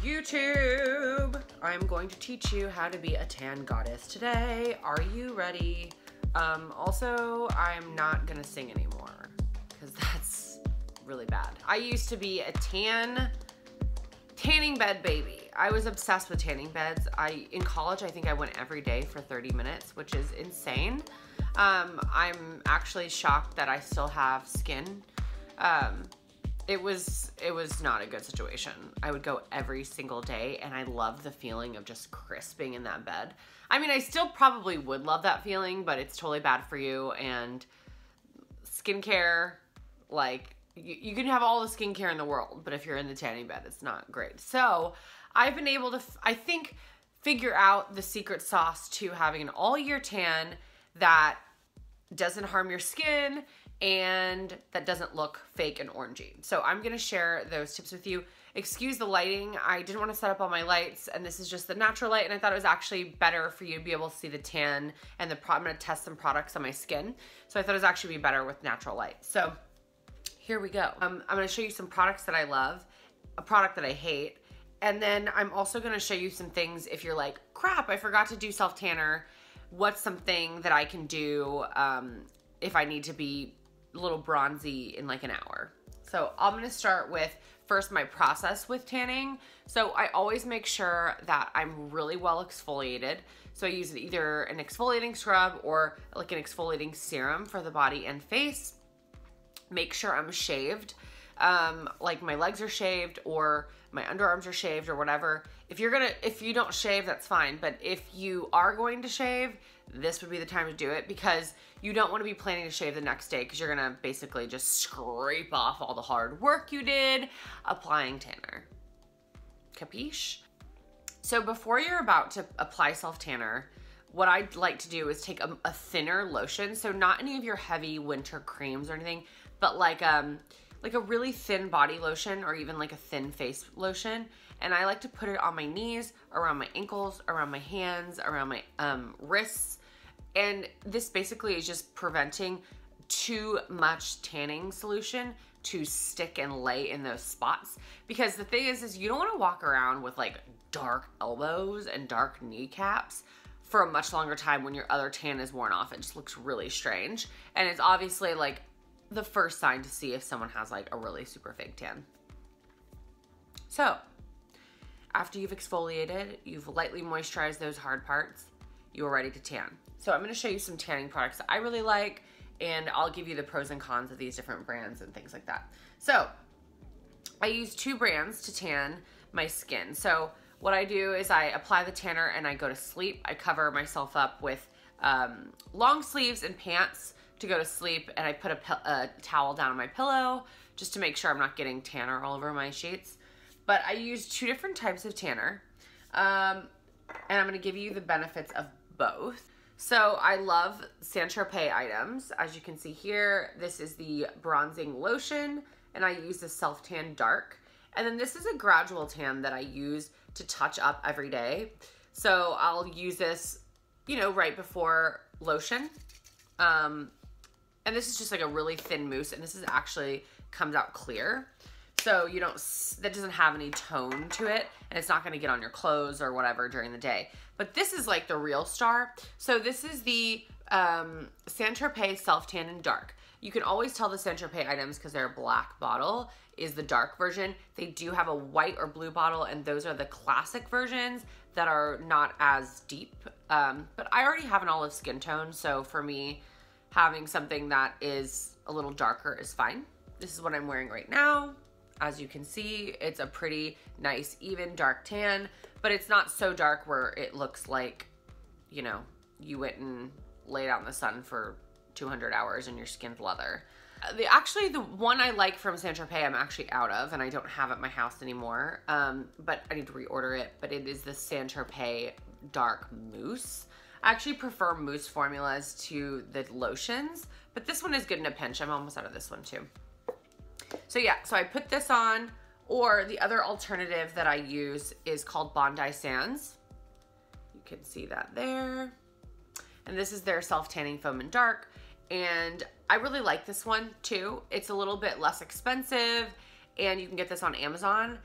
YouTube. I'm going to teach you how to be a tan goddess today. Are you ready? Also, I'm not gonna sing anymore because that's really bad. I used to be a tanning bed baby. I was obsessed with tanning beds. In college, I think I went every day for 30 minutes, which is insane. I'm actually shocked that I still have skin. It was not a good situation. I would go every single day, and I loved the feeling of just crisping in that bed. I mean, I still probably would love that feeling, but it's totally bad for you. And skincare, like, you can have all the skincare in the world, but if you're in the tanning bed, it's not great. So I've been able to, I think, figure out the secret sauce to having an all-year tan that doesn't harm your skin and that doesn't look fake and orangey. So I'm gonna share those tips with you. Excuse the lighting. I didn't want to set up all my lights, and this is just the natural light, and I thought it was actually better for you to be able to see the tan and I'm gonna test some products on my skin. So I thought it was actually be better with natural light. So here we go. I'm gonna show you some products that I love, a product that I hate, and then I'm also gonna show you some things if you're like, crap, I forgot to do self-tanner. What's something that I can do if I need to be a little bronzy in like an hour. So I'm gonna start with first my process with tanning. So I always make sure that I'm really well exfoliated. So I use either an exfoliating scrub or like an exfoliating serum for the body and face. Make sure I'm shaved, like my legs are shaved or my underarms are shaved or whatever. If you don't shave, that's fine. But if you are going to shave, this would be the time to do it, because you don't want to be planning to shave the next day, because you're gonna basically just scrape off all the hard work you did applying tanner. Capiche? So before you're about to apply self-tanner, what I'd like to do is take a thinner lotion. So not any of your heavy winter creams or anything, but like a really thin body lotion or even like a thin face lotion. And I like to put it on my knees, around my ankles, around my hands, around my wrists. And this basically is just preventing too much tanning solution to stick and lay in those spots. Because the thing is you don't want to walk around with like dark elbows and dark kneecaps for a much longer time when your other tan is worn off. It just looks really strange. And it's obviously like the first sign to see if someone has like a really super fake tan. So after you've exfoliated, you've lightly moisturized those hard parts, you are ready to tan. So I'm gonna show you some tanning products that I really like, and I'll give you the pros and cons of these different brands and things like that. So I use 2 brands to tan my skin. So what I do is I apply the tanner and I go to sleep. I cover myself up with long sleeves and pants to go to sleep, and I put a towel down on my pillow just to make sure I'm not getting tanner all over my sheets. But I use 2 different types of tanner, and I'm gonna give you the benefits of both. So I love Saint-Tropez items. As you can see here, this is the bronzing lotion, and I use the Self-Tan Dark. And then this is a gradual tan that I use to touch up every day. So I'll use this, you know, right before lotion. And this is just like a really thin mousse, and this is actually comes out clear. So you don't, that doesn't have any tone to it, and it's not gonna get on your clothes or whatever during the day. But this is like the real star. So this is the Saint-Tropez Self-Tan in Dark. You can always tell the Saint-Tropez items because their black bottle is the dark version. They do have a white or blue bottle, and those are the classic versions that are not as deep. But I already have an olive skin tone, so for me, having something that is a little darker is fine. This is what I'm wearing right now. As you can see, it's a pretty nice, even dark tan, but it's not so dark where it looks like, you know, you went and laid out in the sun for 200 hours and your skin's leather. Actually, the one I like from Saint-Tropez, I'm actually out of, and I don't have at my house anymore, but I need to reorder it, but it is the Saint-Tropez Dark Mousse. I actually prefer mousse formulas to the lotions, but this one is good in a pinch. I'm almost out of this one too. So yeah, so I put this on, or the other alternative that I use is called Bondi Sands. You can see that there. And this is their self-tanning foam in dark. And I really like this one too. It's a little bit less expensive, and you can get this on Amazon.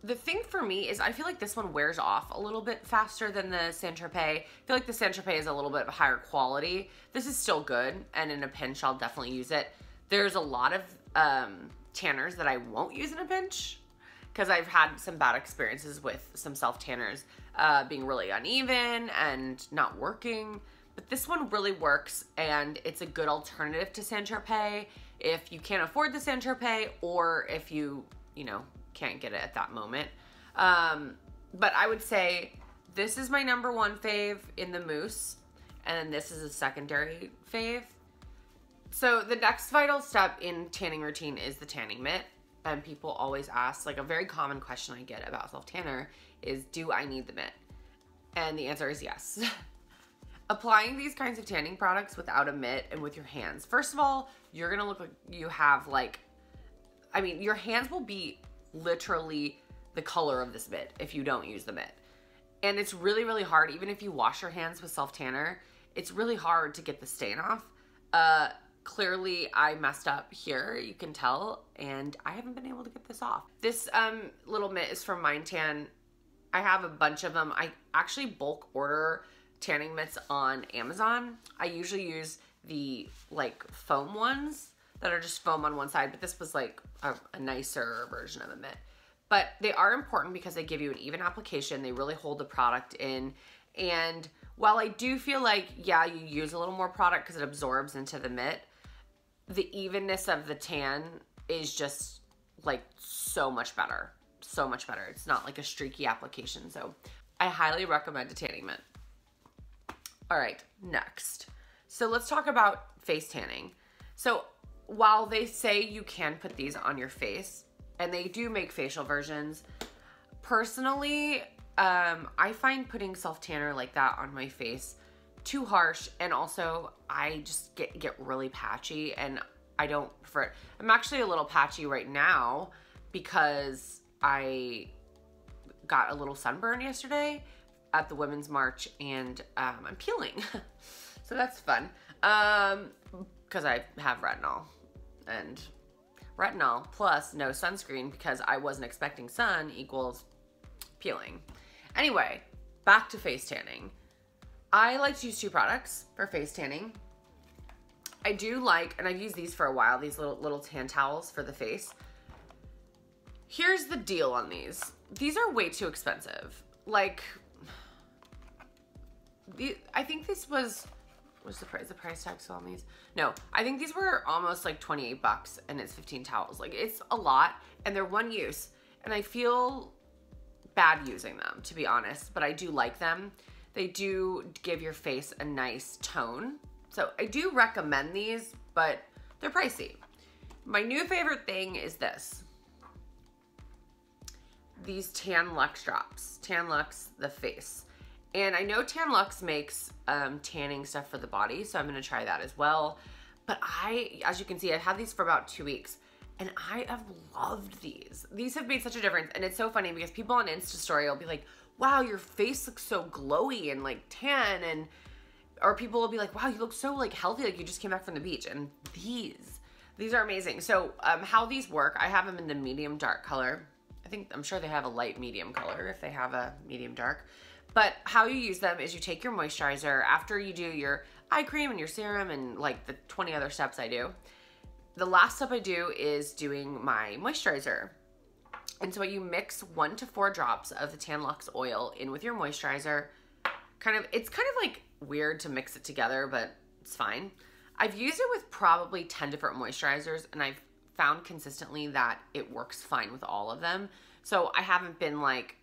The thing for me is I feel like this one wears off a little bit faster than the Saint Tropez. I feel like the Saint Tropez is a little bit of a higher quality. This is still good, and in a pinch, I'll definitely use it. There's a lot of tanners that I won't use in a pinch because I've had some bad experiences with some self-tanners being really uneven and not working. But this one really works, and it's a good alternative to Saint Tropez if you can't afford the Saint Tropez, or if you know, can't get it at that moment. But I would say this is my number one fave in the mousse, and then this is a secondary fave. So the next vital step in tanning routine is the tanning mitt. And people always ask, like a very common question I get about self-tanner is, do I need the mitt? And the answer is yes. Applying these kinds of tanning products without a mitt and with your hands. First of all, you're gonna look like you have like, I mean, your hands will be literally the color of this mitt if you don't use the mitt. And it's really, really hard, even if you wash your hands with self-tanner, it's really hard to get the stain off. Clearly I messed up here, you can tell, and I haven't been able to get this off. This little mitt is from Mind Tan. I have a bunch of them. I actually bulk order tanning mitts on Amazon. I usually use the like foam ones that are just foam on one side, but this was like a nicer version of a mitt. But they are important because they give you an even application. They really hold the product in. And while I do feel like, yeah, you use a little more product because it absorbs into the mitt, the evenness of the tan is just like so much better. So much better. It's not like a streaky application. So I highly recommend a tanning mitt. All right, next. So let's talk about face tanning. So while they say you can put these on your face, and they do make facial versions, personally, I find putting self-tanner like that on my face too harsh, and also I just get really patchy, and I don't prefer it. I'm actually a little patchy right now because I got a little sunburn yesterday at the Women's March, and I'm peeling. So that's fun. Because I have retinol, and retinol plus no sunscreen because I wasn't expecting sun equals peeling. Anyway, back to face tanning. I like to use two products for face tanning. I do like, and I've used these for a while, these little tan towels for the face. Here's the deal on these. These are way too expensive. Like, I think this was the price tag still on these? No, I think these were almost like 28 bucks, and it's 15 towels. Like, it's a lot, and they're one use, and I feel bad using them, to be honest, but I do like them. They do give your face a nice tone. So I do recommend these, but they're pricey. My new favorite thing is this. These Tan Luxe drops. Tan Luxe, the face. And I know Tan Luxe makes tanning stuff for the body, so I'm gonna try that as well. But as you can see, I've had these for about 2 weeks, and I have loved these. These have made such a difference, and it's so funny because people on Insta story will be like, wow, your face looks so glowy and like tan, or people will be like, wow, you look so like healthy, like you just came back from the beach. And these are amazing. So how these work, I have them in the medium dark color. I'm sure they have a light medium color if they have a medium dark. But how you use them is you take your moisturizer after you do your eye cream and your serum and like the 20 other steps I do. The last step I do is doing my moisturizer. And so you mix 1 to 4 drops of the Tan Luxe oil in with your moisturizer. It's kind of like weird to mix it together, but it's fine. I've used it with probably 10 different moisturizers, and I've found consistently that it works fine with all of them. So I haven't been like,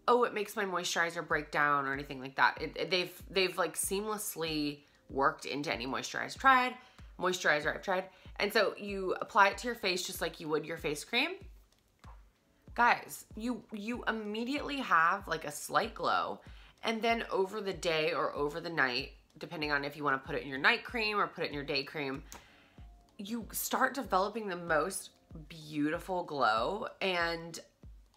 oh, it makes my moisturizer break down or anything like that. They've like seamlessly worked into any moisturizer I've tried. And so you apply it to your face just like you would your face cream. Guys, you immediately have like a slight glow, and then over the day or over the night, depending on if you want to put it in your night cream or put it in your day cream, you start developing the most beautiful glow. And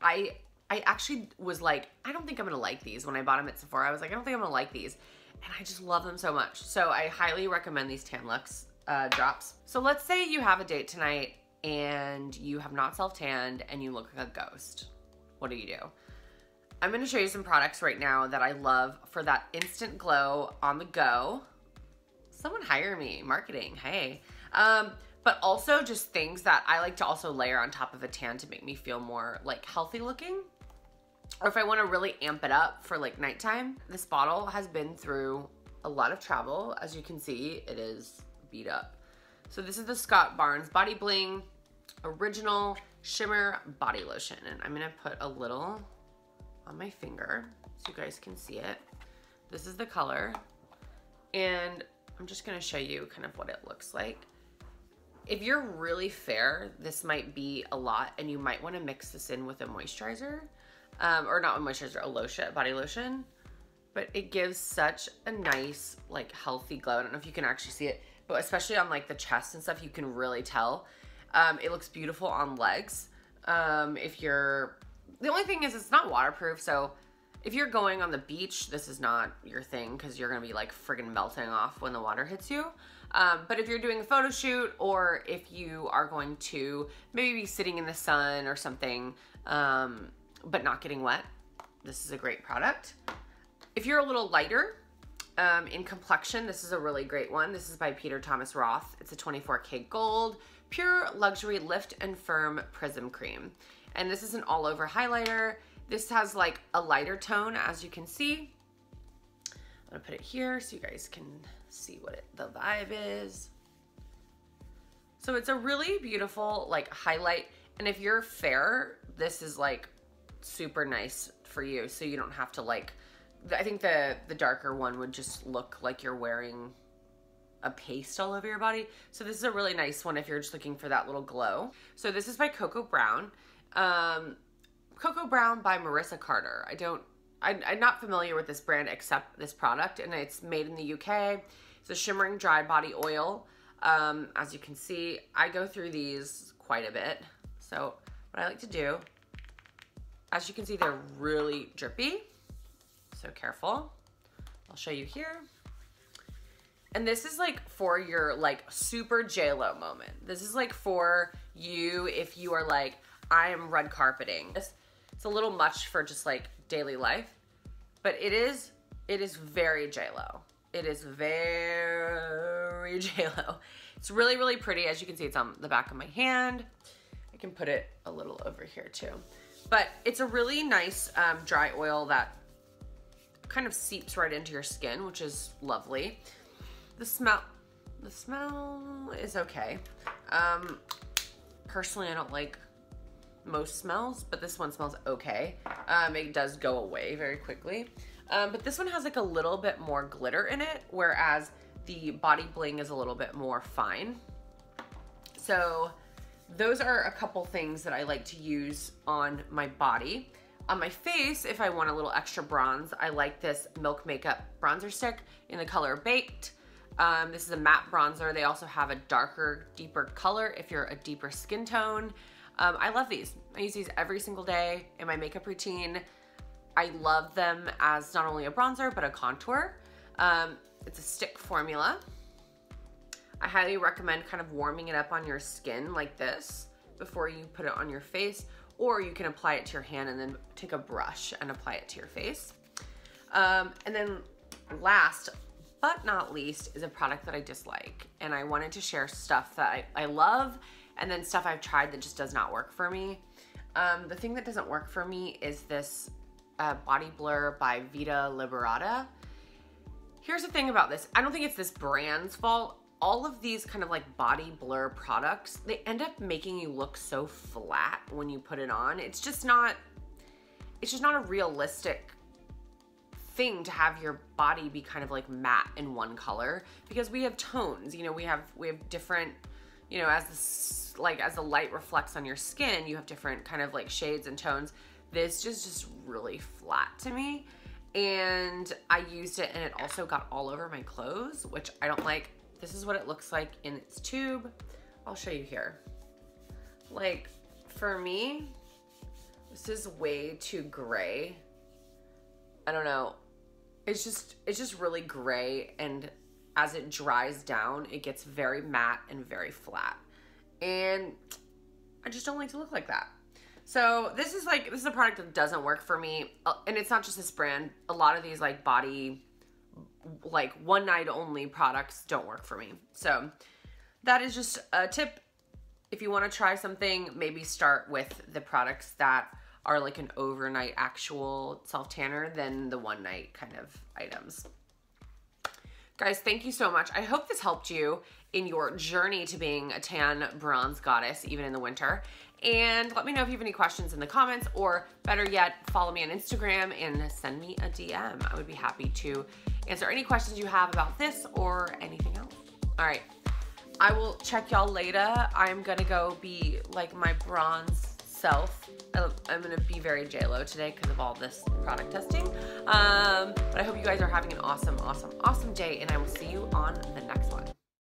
I actually was like, I don't think I'm gonna like these. When I bought them at Sephora, I was like, I don't think I'm gonna like these, and I just love them so much. So I highly recommend these Tan Luxe drops. So let's say you have a date tonight and you have not self-tanned and you look like a ghost. what do you do? I'm going to show you some products right now that I love for that instant glow on the go. Someone hire me, marketing, hey. But also just things that I like to also layer on top of a tan to make me feel more like healthy looking. Or if I want to really amp it up for like nighttime. This bottle has been through a lot of travel. As you can see, it is beat up. So this is the Scott Barnes Body Bling Original Shimmer Body Lotion. And I'm going to put a little on my finger so you guys can see it. This is the color. And I'm just going to show you kind of what it looks like. If you're really fair, this might be a lot, and you might want to mix this in with a moisturizer. Or not a moisturizer, a lotion, body lotion. But it gives such a nice, like, healthy glow. I don't know if you can actually see it, but especially on, like, the chest and stuff, you can really tell. It looks beautiful on legs. The only thing is it's not waterproof, so if you're going on the beach, this is not your thing because you're going to be, like, friggin' melting off when the water hits you. But if you're doing a photo shoot, or if you are going to maybe be sitting in the sun or something, but not getting wet, this is a great product. If you're a little lighter in complexion, this is a really great one. This is by Peter Thomas Roth. It's a 24K Gold Pure Luxury Lift and Firm Prism Cream. And this is an all-over highlighter. This has like a lighter tone, as you can see. I'm gonna put it here so you guys can see what the vibe is. So it's a really beautiful like highlight. And if you're fair, this is like super nice for you. So you don't have to like, I think the darker one would just look like you're wearing a paste all over your body. So this is a really nice one if you're just looking for that little glow. So this is by Cocoa Brown. Cocoa Brown by Marissa Carter. I'm not familiar with this brand except this product, and it's made in the UK. It's a shimmering dry body oil. As you can see, I go through these quite a bit. So what I like to do, as you can see, they're really drippy. So careful. I'll show you here. And this is like for your like super JLo moment. This is like for you if you are like, I am red carpeting. It's a little much for just like daily life, but it is very JLo. It is very JLo. It's really, really pretty. As you can see, it's on the back of my hand. I can put it a little over here too. But it's a really nice dry oil that kind of seeps right into your skin, which is lovely. The smell is okay. Personally, I don't like most smells, but this one smells okay. It does go away very quickly. But this one has like a little bit more glitter in it, whereas the Body Bling is a little bit more fine. So those are a couple things that I like to use on my body. On my face, if I want a little extra bronze, I like this Milk Makeup bronzer stick in the color Baked. This is a matte bronzer. They also have a darker, deeper color if you're a deeper skin tone. I love these. I use these every single day in my makeup routine. I love them as not only a bronzer, but a contour. It's a stick formula. I highly recommend kind of warming it up on your skin like this before you put it on your face, or you can apply it to your hand and then take a brush and apply it to your face. And then last but not least is a product that I dislike. And I wanted to share stuff that I love and then stuff I've tried that just does not work for me. The thing that doesn't work for me is this Body Blur by Vita Liberata. Here's the thing about this. I don't think it's this brand's fault. All of these kind of like body blur products, they end up making you look so flat when you put it on. It's just not a realistic thing to have your body be kind of like matte in one color, because we have tones, you know, we have different, you know, as the light reflects on your skin, you have different kind of like shades and tones. This is just really flat to me. And I used it and it also got all over my clothes, which I don't like. This is what it looks like in its tube. I'll show you here. Like, for me, this is way too gray. I don't know. It's just really gray, and as it dries down, it gets very matte and very flat. And I just don't like to look like that. So this is a product that doesn't work for me. And it's not just this brand. A lot of these like body, like one night only products don't work for me. So that is just a tip. If you want to try something, maybe start with the products that are like an overnight actual self-tanner than the one night kind of items. Guys, thank you so much. I hope this helped you in your journey to being a tan bronze goddess, even in the winter. And let me know if you have any questions in the comments, or better yet, follow me on Instagram and send me a DM. I would be happy to answer any questions you have about this or anything else. All right, I will check y'all later. I'm gonna go be like my bronze self. I'm gonna be very JLo today because of all this product testing. But I hope you guys are having an awesome, awesome, awesome day, and I will see you on the next one.